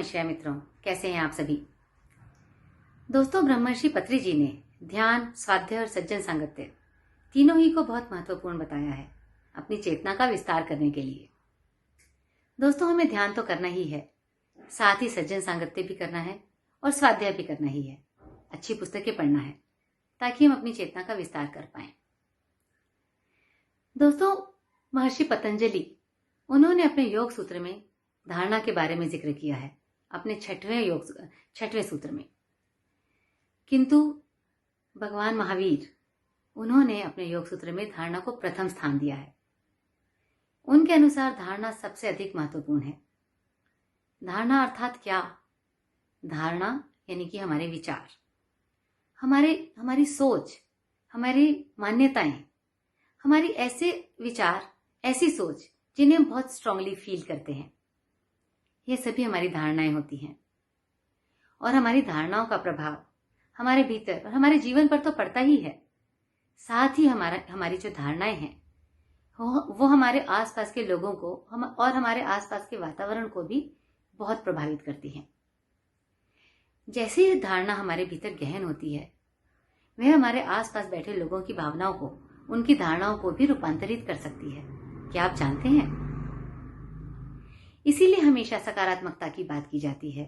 नमस्कार मित्रों, कैसे हैं आप सभी। दोस्तों, ब्रह्मर्षि पत्री जी ने ध्यान, स्वाध्याय और सज्जन सांगत्य तीनों ही को बहुत महत्वपूर्ण बताया है अपनी चेतना का विस्तार करने के लिए। दोस्तों, हमें ध्यान तो करना ही है, साथ ही सज्जन सांगत्य भी करना है और स्वाध्याय भी करना ही है। अच्छी पुस्तकें पढ़ना है ताकि हम अपनी चेतना का विस्तार कर पाए। दोस्तों, महर्षि पतंजलि उन्होंने अपने योग सूत्र में धारणा के बारे में जिक्र किया है, अपने छठवें सूत्र में। किंतु भगवान महावीर उन्होंने अपने योग सूत्र में धारणा को प्रथम स्थान दिया है। उनके अनुसार धारणा सबसे अधिक महत्वपूर्ण है। धारणा अर्थात क्या? धारणा यानी कि हमारे विचार, हमारी सोच, हमारी मान्यताएं, हमारी ऐसे विचार, ऐसी सोच जिन्हें हम बहुत स्ट्रांगली फील करते हैं, ये सभी हमारी धारणाएं होती हैं। और हमारी धारणाओं का प्रभाव हमारे भीतर और हमारे जीवन पर तो पड़ता ही है, साथ ही हमारी जो धारणाएं हैं वो हमारे आसपास के लोगों को और हमारे आसपास के वातावरण को भी बहुत प्रभावित करती हैं। जैसे ही धारणा हमारे भीतर गहन होती है, वह हमारे आसपास बैठे लोगों की भावनाओं को, उनकी धारणाओं को भी रूपांतरित कर सकती है। क्या आप जानते हैं? इसीलिए हमेशा सकारात्मकता की बात की जाती है।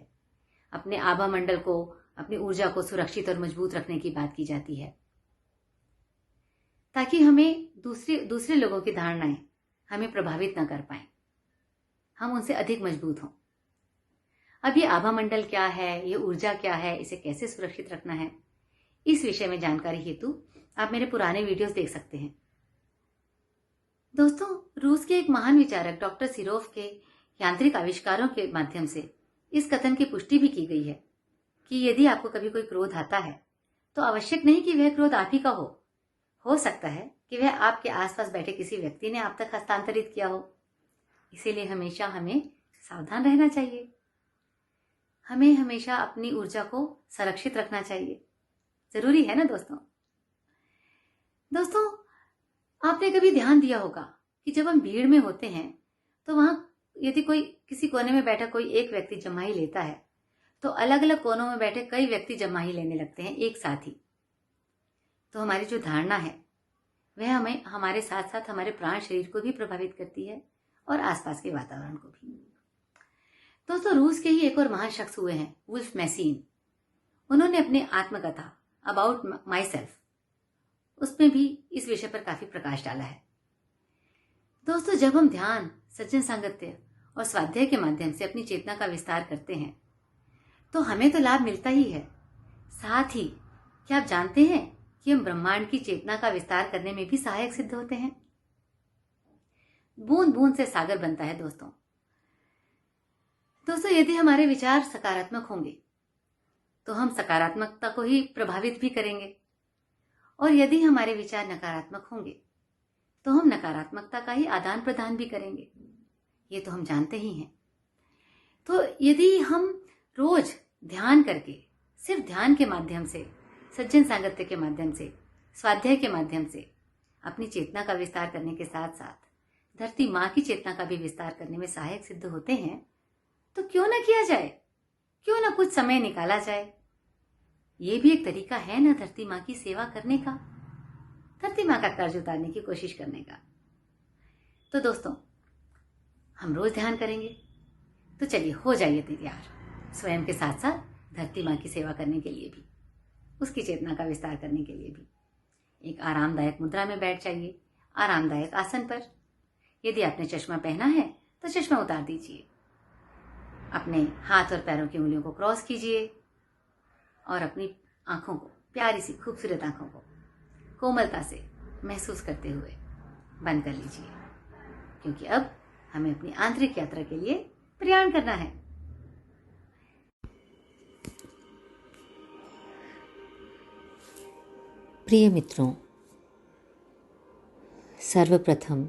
अपने आभा मंडल को, अपनी ऊर्जा को सुरक्षित और मजबूत रखने की बात की जाती है, ताकि हमें दूसरे लोगों की धारणाएं हमें प्रभावित न कर पाए, हम उनसे अधिक मजबूत हों। अब ये आभा मंडल क्या है, ये ऊर्जा क्या है, इसे कैसे सुरक्षित रखना है, इस विषय में जानकारी हेतु आप मेरे पुराने वीडियोस देख सकते हैं। दोस्तों, रूस के एक महान विचारक डॉक्टर सिरोव के यांत्रिक आविष्कारों के माध्यम से इस कथन की पुष्टि भी की गई है कि यदि आपको कभी कोई क्रोध आता है तो आवश्यक नहीं कि वह क्रोध आप ही का हो सकता है कि वह आपके आसपास बैठे किसी व्यक्ति ने आप तक हस्तांतरित किया हो। इसीलिए हमेशा हमें सावधान रहना चाहिए। हमें हमेशा अपनी ऊर्जा को संरक्षित रखना चाहिए। जरूरी है ना दोस्तों। आपने कभी ध्यान दिया होगा कि जब हम भीड़ में होते हैं तो वहां यदि कोई किसी कोने में बैठा कोई एक व्यक्ति जम्हाई लेता है तो अलग अलग कोनों में बैठे कई व्यक्ति जम्हाई लेने लगते हैं एक साथ ही। तो हमारी जो धारणा है वह हमें हमारे साथ साथ हमारे प्राण शरीर को भी प्रभावित करती है और आसपास के वातावरण को भी। दोस्तों, रूस के ही एक और महान शख्स हुए हैं वुल्फ मैसीन। उन्होंने अपने आत्मकथा अबाउट माई सेल्फ उसमें भी इस विषय पर काफी प्रकाश डाला है। दोस्तों, जब हम ध्यान, सज्जन सांगत्य और स्वाध्याय के माध्यम से अपनी चेतना का विस्तार करते हैं तो हमें तो लाभ मिलता ही है, साथ ही क्या आप जानते हैं कि हम ब्रह्मांड की चेतना का विस्तार करने में भी सहायक सिद्ध होते हैं। बूंद बूंद से सागर बनता है। दोस्तों, यदि हमारे विचार सकारात्मक होंगे तो हम सकारात्मकता को ही प्रभावित भी करेंगे, और यदि हमारे विचार नकारात्मक होंगे तो हम नकारात्मकता का ही आदान प्रदान भी करेंगे। ये तो हम जानते ही हैं। तो यदि हम रोज ध्यान करके, सिर्फ ध्यान के माध्यम से, सज्जन सांगत्य के माध्यम से, स्वाध्याय के माध्यम से अपनी चेतना का विस्तार करने के साथ साथ धरती माँ की चेतना का भी विस्तार करने में सहायक सिद्ध होते हैं, तो क्यों ना किया जाए, क्यों ना कुछ समय निकाला जाए। ये भी एक तरीका है ना धरती माँ की सेवा करने का, धरती माँ का कर्ज उतारने की कोशिश करने का। तो दोस्तों, हम रोज ध्यान करेंगे तो चलिए हो जाइए तैयार, स्वयं के साथ साथ धरती माँ की सेवा करने के लिए भी, उसकी चेतना का विस्तार करने के लिए भी। एक आरामदायक मुद्रा में बैठ जाइए, आरामदायक आसन पर। यदि आपने चश्मा पहना है तो चश्मा उतार दीजिए, अपने हाथ और पैरों की उंगलियों को क्रॉस कीजिए और अपनी आंखों को, प्यारी सी खूबसूरत आंखों को कोमलता से महसूस करते हुए बंद कर लीजिए, क्योंकि अब हमें अपनी आंतरिक यात्रा के लिए प्रयाण करना है। प्रिय मित्रों, सर्वप्रथम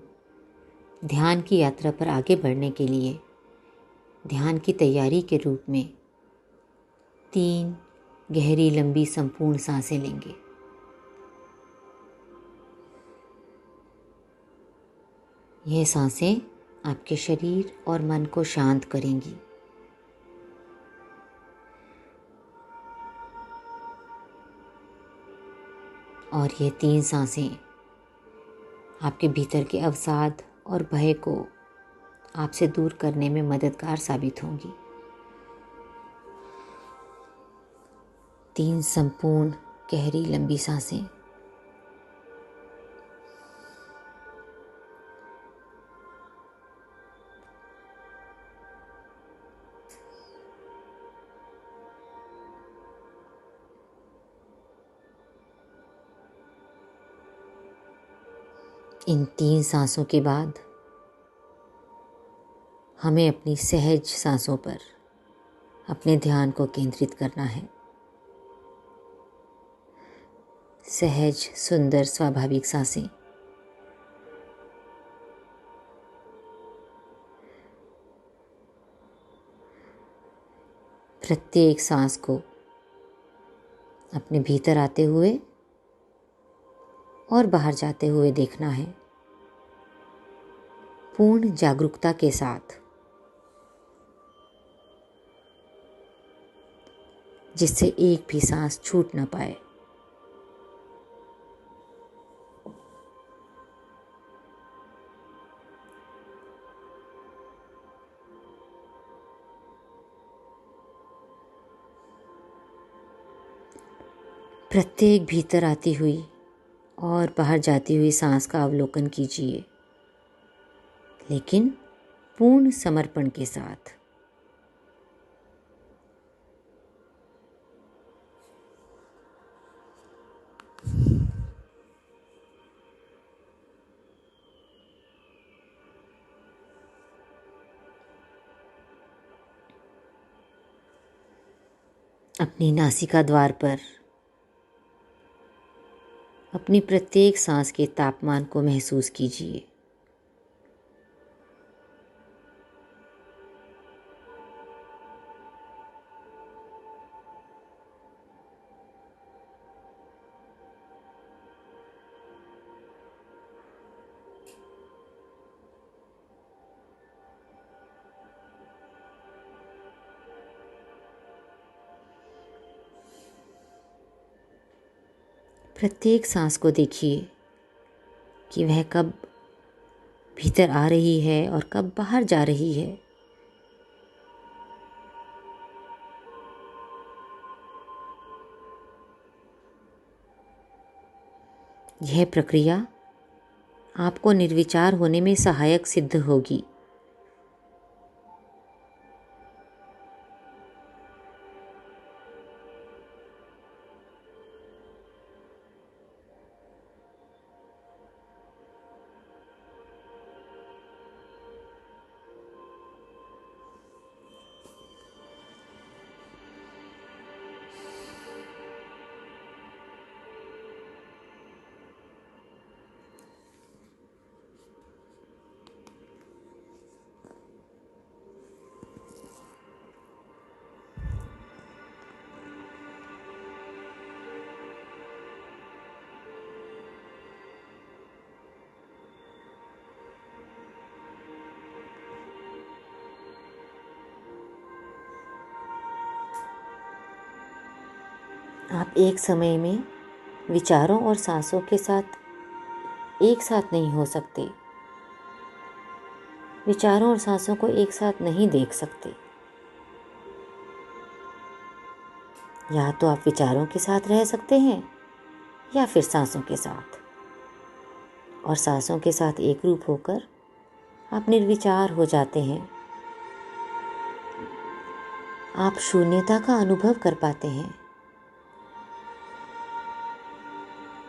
ध्यान की यात्रा पर आगे बढ़ने के लिए ध्यान की तैयारी के रूप में 3 गहरी लंबी संपूर्ण सांसें लेंगे। यह सांसें आपके शरीर और मन को शांत करेंगी। और ये 3 सांसें आपके भीतर के अवसाद और भय को आपसे दूर करने में मददगार साबित होंगी। 3 संपूर्ण गहरी लंबी सांसें। इन 3 सांसों के बाद हमें अपनी सहज सांसों पर अपने ध्यान को केंद्रित करना है। सहज, सुंदर, स्वाभाविक सांसें। प्रत्येक सांस को अपने भीतर आते हुए और बाहर जाते हुए देखना है, पूर्ण जागरूकता के साथ, जिससे एक भी सांस छूट ना पाए। प्रत्येक भीतर आती हुई और बाहर जाती हुई सांस का अवलोकन कीजिए, लेकिन पूर्ण समर्पण के साथ। अपनी नासिका द्वार पर अपनी प्रत्येक सांस के तापमान को महसूस कीजिए। प्रत्येक सांस को देखिए कि वह कब भीतर आ रही है और कब बाहर जा रही है। यह प्रक्रिया आपको निर्विचार होने में सहायक सिद्ध होगी। आप एक समय में विचारों और सांसों के साथ एक साथ नहीं हो सकते। विचारों और सांसों को एक साथ नहीं देख सकते। या तो आप विचारों के साथ रह सकते हैं या फिर सांसों के साथ, और सांसों के साथ एक रूप होकर आप निर्विचार हो जाते हैं। आप शून्यता का अनुभव कर पाते हैं।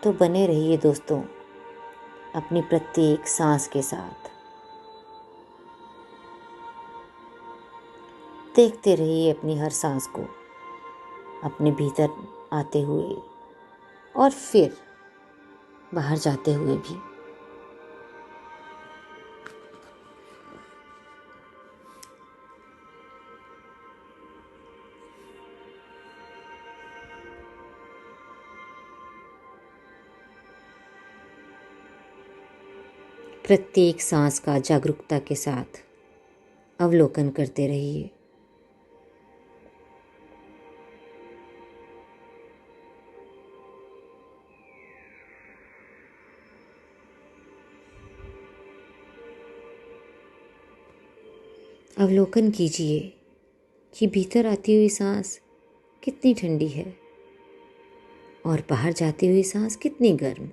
तो बने रहिए दोस्तों अपनी प्रत्येक सांस के साथ। देखते रहिए अपनी हर सांस को अपने भीतर आते हुए और फिर बाहर जाते हुए भी। प्रत्येक सांस का जागरूकता के साथ अवलोकन करते रहिए। अवलोकन कीजिए कि भीतर आती हुई सांस कितनी ठंडी है और बाहर जाती हुई सांस कितनी गर्म।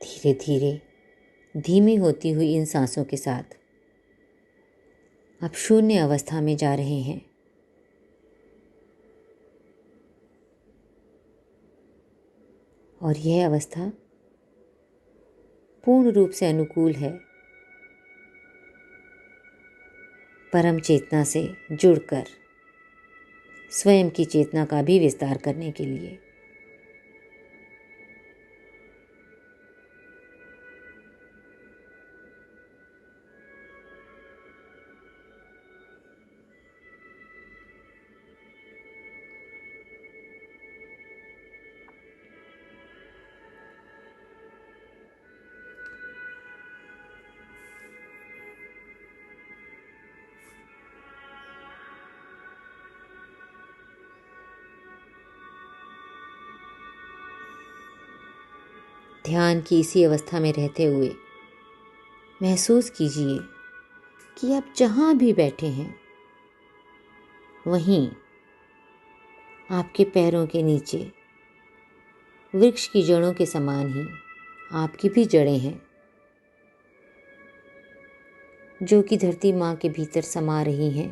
धीरे धीरे धीमी होती हुई इन सांसों के साथ आप शून्य अवस्था में जा रहे हैं। और यह अवस्था पूर्ण रूप से अनुकूल है परम चेतना से जुड़कर स्वयं की चेतना का भी विस्तार करने के लिए। ध्यान की इसी अवस्था में रहते हुए महसूस कीजिए कि आप जहाँ भी बैठे हैं वहीं आपके पैरों के नीचे वृक्ष की जड़ों के समान ही आपकी भी जड़ें हैं, जो कि धरती माँ के भीतर समा रही हैं।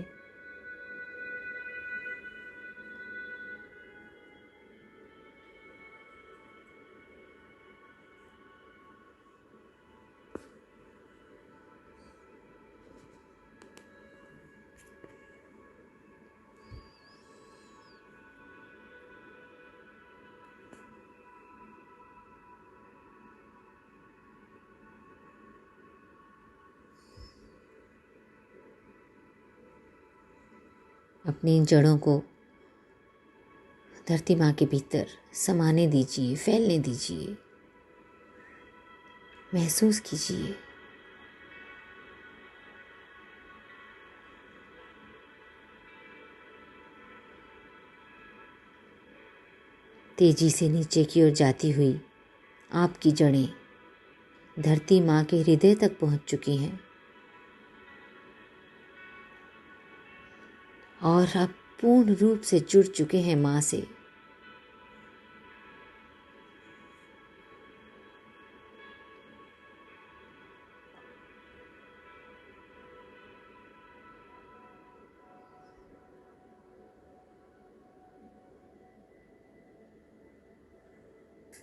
अपनी इन जड़ों को धरती माँ के भीतर समाने दीजिए, फैलने दीजिए, महसूस कीजिए। तेजी से नीचे की ओर जाती हुई आपकी जड़ें धरती माँ के हृदय तक पहुँच चुकी हैं और आप पूर्ण रूप से जुड़ चुके हैं माँ से।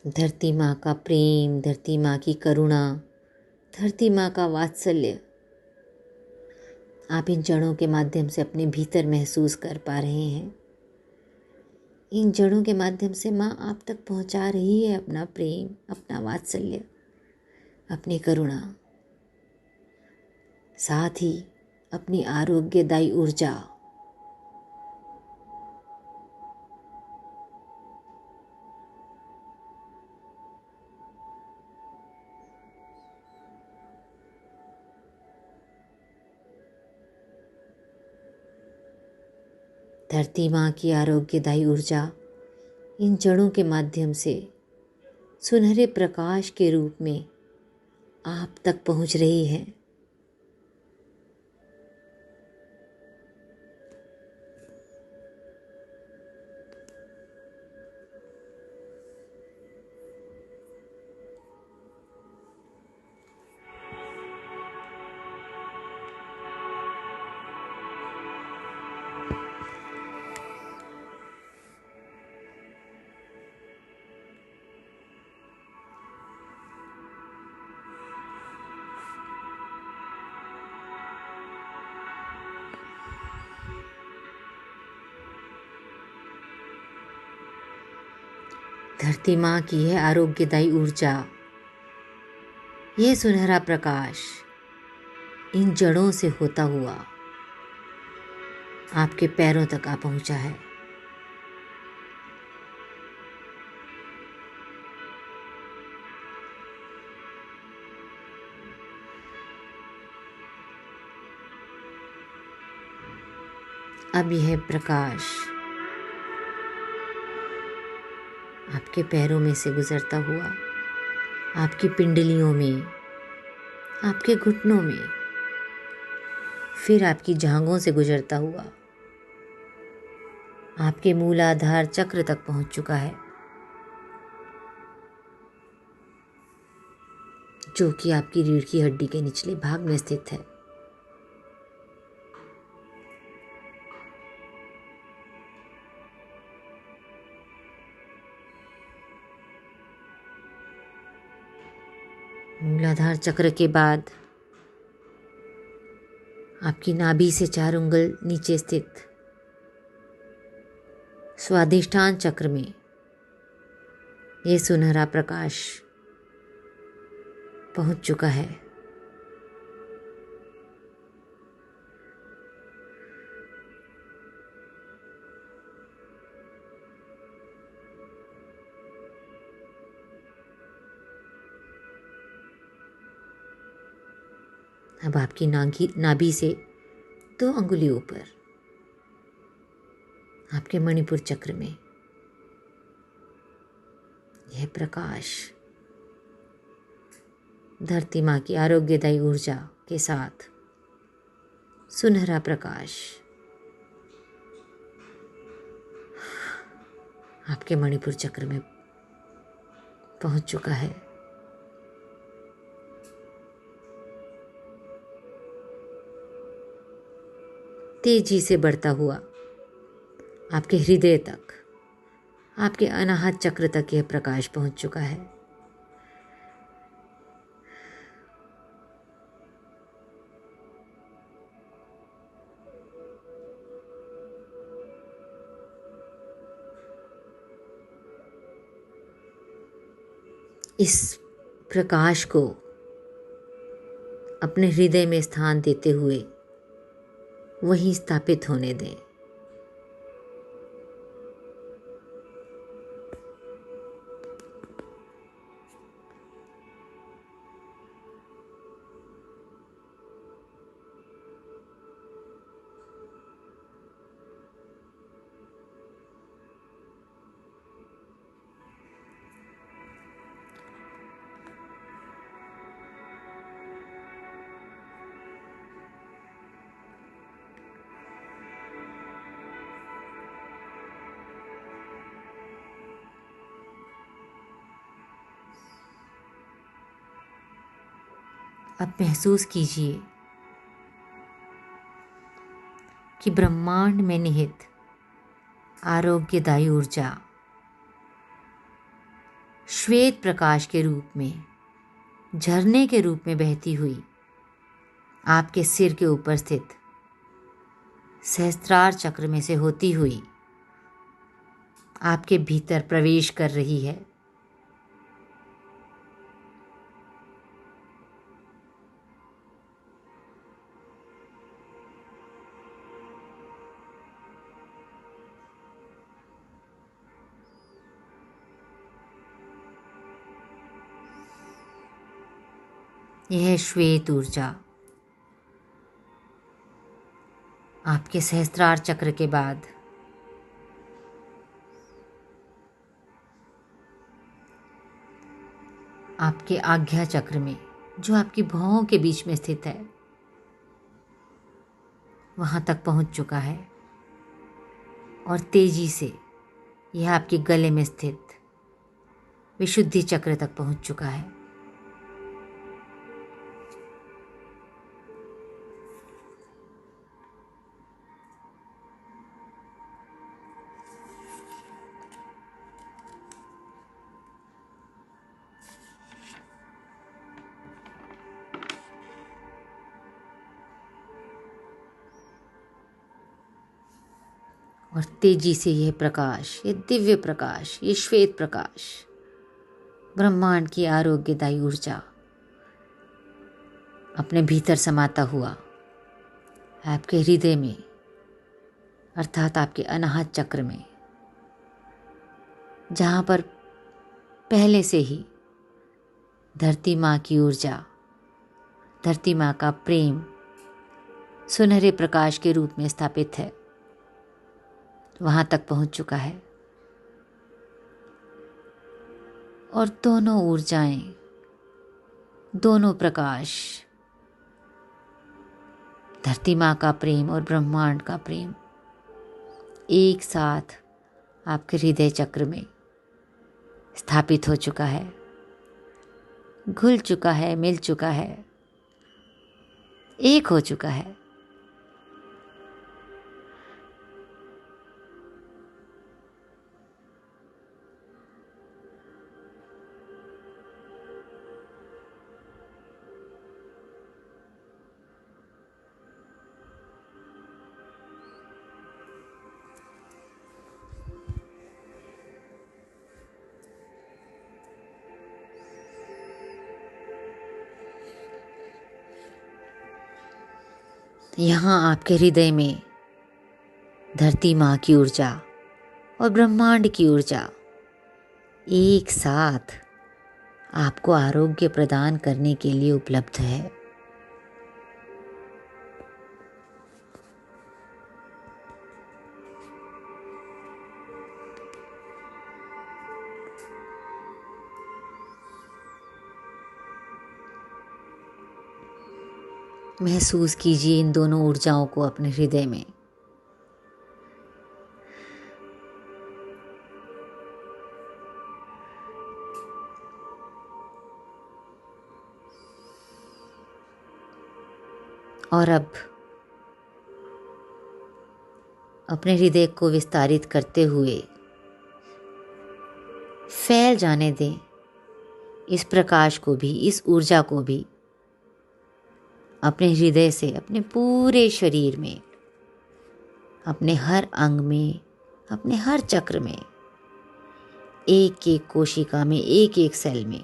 धरती माँ का प्रेम, धरती माँ की करुणा, धरती माँ का वात्सल्य आप इन जड़ों के माध्यम से अपने भीतर महसूस कर पा रहे हैं। इन जड़ों के माध्यम से माँ आप तक पहुँचा रही है अपना प्रेम, अपना वात्सल्य, अपनी करुणा, साथ ही अपनी आरोग्यदायी ऊर्जा। धरती माँ की आरोग्यदायी ऊर्जा इन जड़ों के माध्यम से सुनहरे प्रकाश के रूप में आप तक पहुँच रही है। धरती माँ की है आरोग्यदायी ऊर्जा, यह सुनहरा प्रकाश इन जड़ों से होता हुआ आपके पैरों तक आ पहुंचा है। अब यह प्रकाश आपके पैरों में से गुजरता हुआ आपकी पिंडलियों में, आपके घुटनों में, फिर आपकी जांघों से गुजरता हुआ आपके मूलाधार चक्र तक पहुंच चुका है, जो कि आपकी रीढ़ की हड्डी के निचले भाग में स्थित है। मूलाधार चक्र के बाद आपकी नाभि से 4 उंगल नीचे स्थित स्वादिष्ठान चक्र में यह सुनहरा प्रकाश पहुंच चुका है। अब आपकी नाभि से 2 अंगुली ऊपर आपके मणिपुर चक्र में यह प्रकाश धरती माँ की आरोग्यदायी ऊर्जा के साथ सुनहरा प्रकाश आपके मणिपुर चक्र में पहुंच चुका है। तेजी से बढ़ता हुआ आपके हृदय तक, आपके अनाहत चक्र तक यह प्रकाश पहुंच चुका है। इस प्रकाश को अपने हृदय में स्थान देते हुए वहीं स्थापित होने दें। अब महसूस कीजिए कि ब्रह्मांड में निहित आरोग्यदायी ऊर्जा श्वेत प्रकाश के रूप में, झरने के रूप में बहती हुई आपके सिर के ऊपर स्थित सहस्त्रार चक्र में से होती हुई आपके भीतर प्रवेश कर रही है। यह श्वेत ऊर्जा आपके सहस्त्रार चक्र के बाद आपके आज्ञा चक्र में, जो आपकी भौहों के बीच में स्थित है, वहां तक पहुंच चुका है और तेजी से यह आपके गले में स्थित विशुद्धि चक्र तक पहुंच चुका है। और तेजी से यह प्रकाश, ये दिव्य प्रकाश, ये श्वेत प्रकाश, ब्रह्मांड की आरोग्यदायी ऊर्जा अपने भीतर समाता हुआ आपके हृदय में अर्थात आपके अनाहत चक्र में, जहाँ पर पहले से ही धरती माँ की ऊर्जा, धरती माँ का प्रेम सुनहरे प्रकाश के रूप में स्थापित है, वहाँ तक पहुँच चुका है। और दोनों ऊर्जाएं, दोनों प्रकाश, धरती माँ का प्रेम और ब्रह्मांड का प्रेम एक साथ आपके हृदय चक्र में स्थापित हो चुका है, घुल चुका है, मिल चुका है, एक हो चुका है। यहाँ आपके हृदय में धरती माँ की ऊर्जा और ब्रह्मांड की ऊर्जा एक साथ आपको आरोग्य प्रदान करने के लिए उपलब्ध है। महसूस कीजिए इन दोनों ऊर्जाओं को अपने हृदय में। और अब अपने हृदय को विस्तारित करते हुए फैल जाने दें इस प्रकाश को भी, इस ऊर्जा को भी अपने हृदय से अपने पूरे शरीर में, अपने हर अंग में, अपने हर चक्र में, एक एक कोशिका में, एक एक सेल में,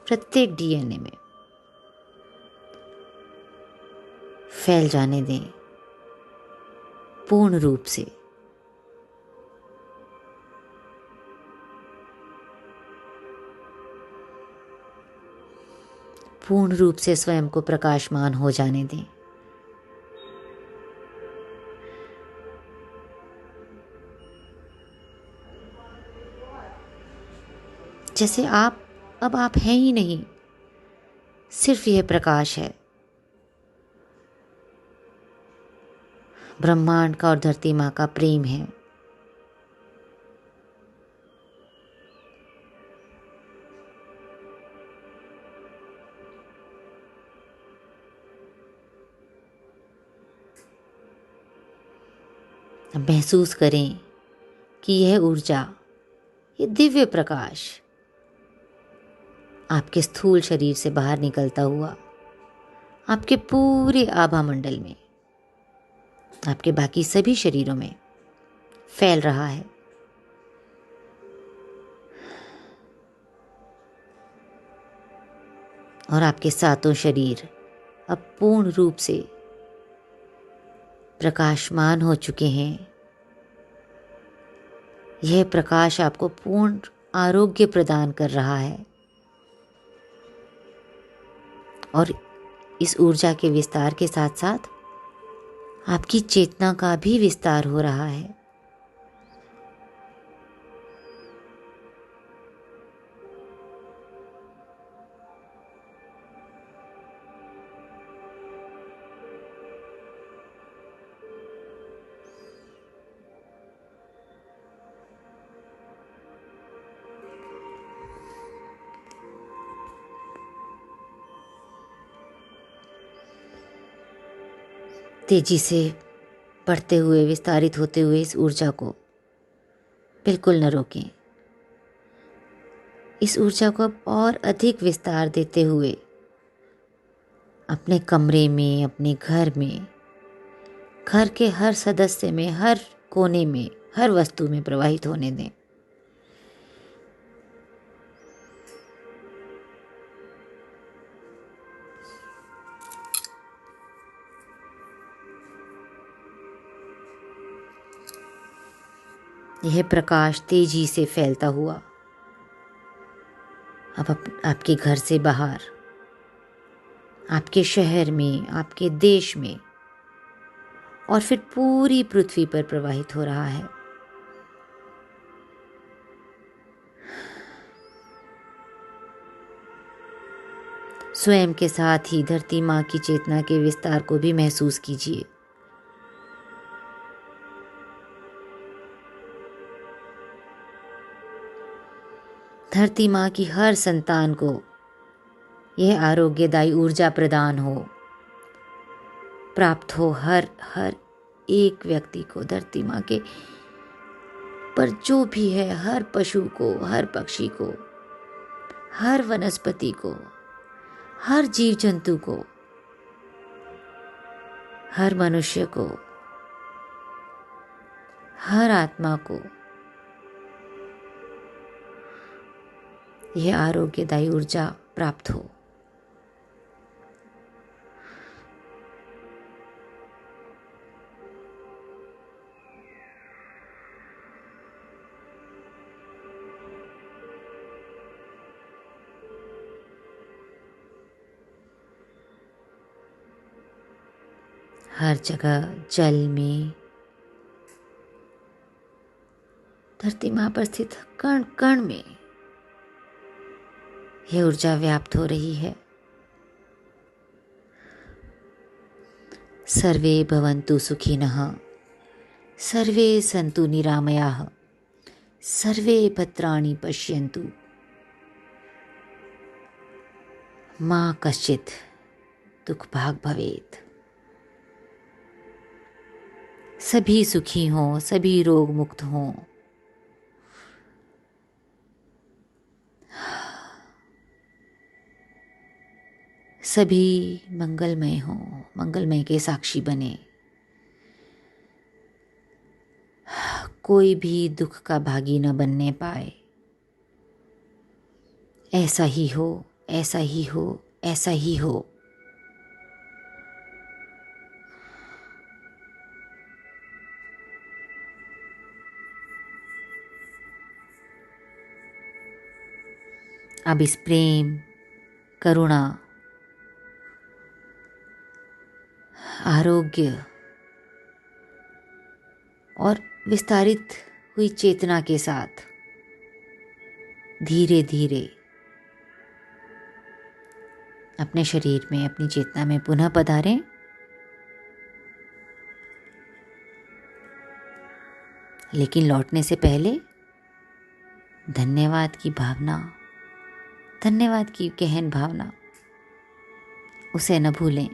प्रत्येक डीएनए में फैल जाने दें पूर्ण रूप से। पूर्ण रूप से स्वयं को प्रकाशमान हो जाने दें। जैसे अब आप हैं ही नहीं, सिर्फ यह प्रकाश है, ब्रह्मांड का और धरती माँ का प्रेम है। अब महसूस करें कि यह ऊर्जा, ये दिव्य प्रकाश आपके स्थूल शरीर से बाहर निकलता हुआ आपके पूरे आभा मंडल में, आपके बाकी सभी शरीरों में फैल रहा है। और आपके सातों शरीर अब पूर्ण रूप से प्रकाशमान हो चुके हैं। यह प्रकाश आपको पूर्ण आरोग्य प्रदान कर रहा है और इस ऊर्जा के विस्तार के साथ साथ आपकी चेतना का भी विस्तार हो रहा है। तेजी से बढ़ते हुए, विस्तारित होते हुए इस ऊर्जा को बिल्कुल न रोकें। इस ऊर्जा को अब और अधिक विस्तार देते हुए अपने कमरे में, अपने घर में, घर के हर सदस्य में, हर कोने में, हर वस्तु में प्रवाहित होने दें। यह प्रकाश तेजी से फैलता हुआ अब आपके घर से बाहर, आपके शहर में, आपके देश में और फिर पूरी पृथ्वी पर प्रवाहित हो रहा है। स्वयं के साथ ही धरती माँ की चेतना के विस्तार को भी महसूस कीजिए। धरती माँ की हर संतान को यह आरोग्यदायी ऊर्जा प्रदान हो, प्राप्त हो। हर एक व्यक्ति को धरती माँ के पर जो भी है, हर पशु को, हर पक्षी को, हर वनस्पति को, हर जीव जंतु को, हर मनुष्य को, हर आत्मा को यह आरोग्यदायी ऊर्जा प्राप्त हो। हर जगह जल में, धरती माँ पर स्थित कण कण में यह ऊर्जा व्याप्त हो रही है। सर्वे भवन्तु सुखिनः, सर्वे सन्तु निरामयाः, सर्वे भद्राणि पश्यन्तु, मा कश्चित् दुःखभाग् भवेत्। सभी सुखी हों, सभी रोग मुक्त हों। सभी मंगलमय हों, मंगलमय के साक्षी बने। कोई भी दुख का भागी न बनने पाए। ऐसा ही हो, ऐसा ही हो, ऐसा ही हो। अब इस प्रेम, करुणा, आरोग्य और विस्तारित हुई चेतना के साथ धीरे धीरे अपने शरीर में, अपनी चेतना में पुनः पधारें। लेकिन लौटने से पहले धन्यवाद की भावना, धन्यवाद की गहन भावना, उसे न भूलें।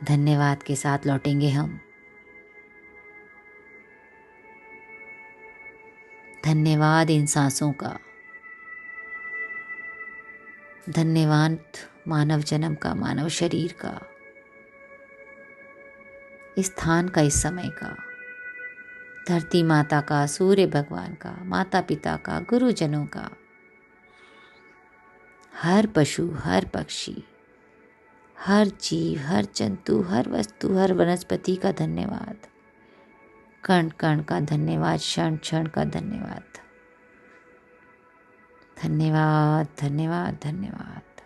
धन्यवाद के साथ लौटेंगे हम। धन्यवाद इन सांसों का, धन्यवाद मानव जन्म का, मानव शरीर का, इस स्थान का, इस समय का, धरती माता का, सूर्य भगवान का, माता पिता का, गुरुजनों का, हर पशु, हर पक्षी, हर जीव, हर जंतु, हर वस्तु, हर वनस्पति का धन्यवाद। कण कण का धन्यवाद, क्षण क्षण का धन्यवाद। धन्यवाद, धन्यवाद, धन्यवाद।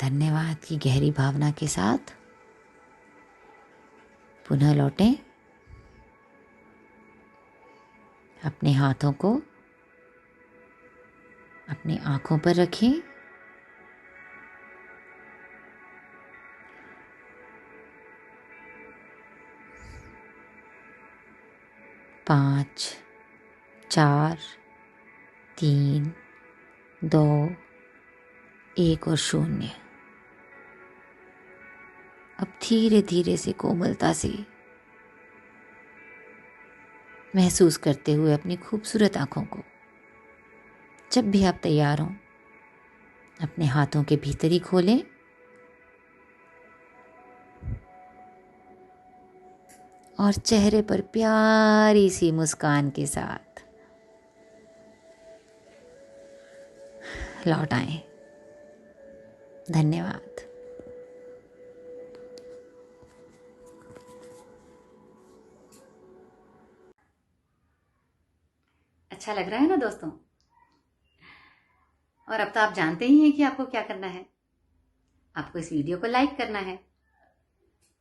धन्यवाद की गहरी भावना के साथ पुनः लौटें। अपने हाथों को अपनी आंखों पर रखें। पाँच, 4, 3, 2, 1 और 0। अब धीरे धीरे से, कोमलता से महसूस करते हुए अपनी खूबसूरत आंखों को, जब भी आप तैयार हों, अपने हाथों के भीतर ही खोलें और चेहरे पर प्यारी सी मुस्कान के साथ लौट आएं। धन्यवाद। अच्छा लग रहा है ना दोस्तों? और अब तो आप जानते ही हैं कि आपको क्या करना है। आपको इस वीडियो को लाइक करना है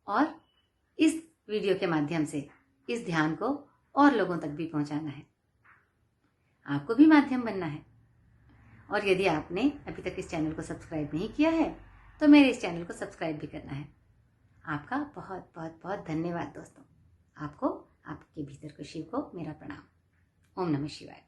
और इस वीडियो के माध्यम से इस ध्यान को और लोगों तक भी पहुंचाना है। आपको भी माध्यम बनना है। और यदि आपने अभी तक इस चैनल को सब्सक्राइब नहीं किया है तो मेरे इस चैनल को सब्सक्राइब भी करना है। आपका बहुत बहुत बहुत धन्यवाद दोस्तों। आपको, आपके भीतर को शिव को मेरा प्रणाम। ओम नमः शिवाय।